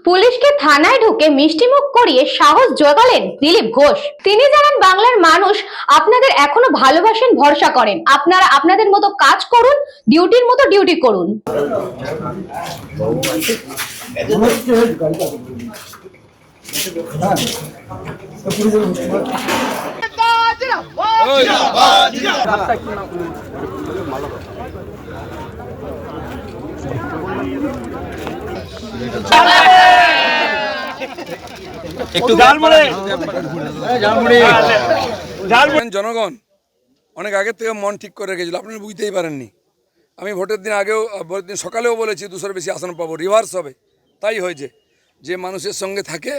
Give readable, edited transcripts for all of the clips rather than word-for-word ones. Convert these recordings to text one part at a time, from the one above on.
পুলিশকে থানায় ঢুকে মিষ্টিমুখ করিয়ে সাহস জোগালেন দিলীপ ঘোষ। তিনি জানান, বাংলার মানুষ আপনাদের এখনো ভালোবাসেন, ভরসা করেন। আপনারা আপনাদের মতো কাজ করুন, ডিউটির মতো ডিউটি করুন। জনগণ অনেক আগের থেকে মন ঠিক করে রেখেছিল, আপনারা বুঝতেই পারেননি। আমি ভোটের দিন আগেও, ভোটের দিন সকালেও বলেছি 200-এর বেশি আসন পাবো, রিভার্স হবে। তাই হয়েছে। যে মানুষের সঙ্গে থাকে,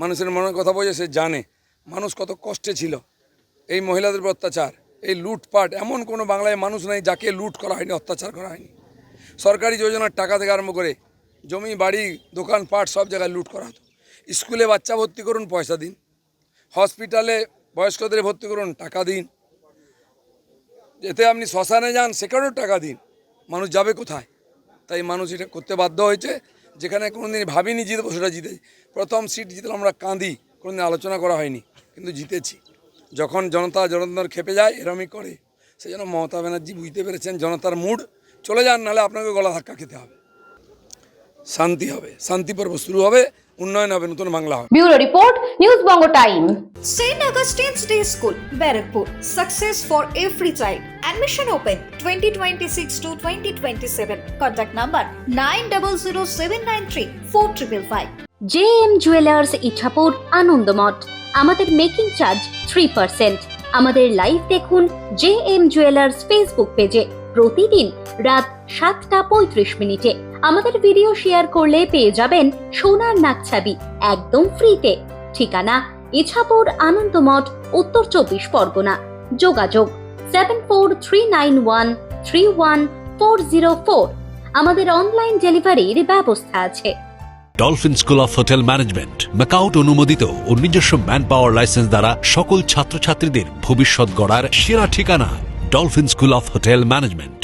মানুষের মনের কথা বোঝে, সে জানে মানুষ কত কষ্টে ছিল। এই মহিলাদের উপর অত্যাচার, এই লুটপাট, এমন কোনো বাংলায় মানুষ নেই যাকে লুট করা হয়নি, অত্যাচার করা হয়নি। সরকারি যোজনার টাকা থেকে আরম্ভ করে জমি বাড়ি দোকানপাট সব জায়গায় লুট করা হতো। স্কুলে বাচ্চা ভর্তি করুন, পয়সা দিন। হসপিটালে বয়স্কদের ভর্তি করুন, টাকা দিন। যেতে আপনি শ্মশানে যান, সেখানেও টাকা দিন। মানুষ যাবে কোথায়? তাই মানুষ এটা করতে বাধ্য হয়েছে। যেখানে কোনোদিন ভাবিনি জিতবো, সেটা জিতেছি। প্রথম সিট জিতলে আমরা কাঁদি, কোনোদিন আলোচনা করা হয়নি, কিন্তু জিতেছি। যখন জনতার খেপে যায়, এরমই করে। সেই জন্য মমতা ব্যানার্জি বুঝতে পেরেছেন জনতার মুড। চলে যান, নাহলে আপনাকে গলা ধাক্কা খেতে হবে। শান্তি হবে, শান্তি পর্ব শুরু হবে, উন্নয়ন হবে, নতুন বাংলা হবে। Bureau report, news Banga time. St. Augustine's Day School, Barakpur. Success for every child. Admission open 2026 to 2027. Contact number 9007934555. JM jewellers Ichapur Anandamath. আমাদের মেকিং চার্জ 3%। আমাদের লাইভ দেখুন JM জুয়েলার্স ফেসবুক পেজে প্রতিদিন রাত 7:35 আমাদের ভিডিও শেয়ার করলে পেয়ে যাবেন সোনার নাকছাবি একদম ফ্রিতে। ঠিকানা ইছাপুর আনন্দমঠ, উত্তর 24 পরগনা। যোগাযোগ 7439131404। আমাদের অনলাইন ডেলিভারির ব্যবস্থা আছে। Dolphin school of hotel management MAKAUT অনুমোদিত ও নিজস্ব ম্যান পাওয়ার লাইসেন্স দ্বারা সকল ছাত্রছাত্রীদের ভবিষ্যৎ গড়ার সেরা ঠিকানা dolphin school of hotel management.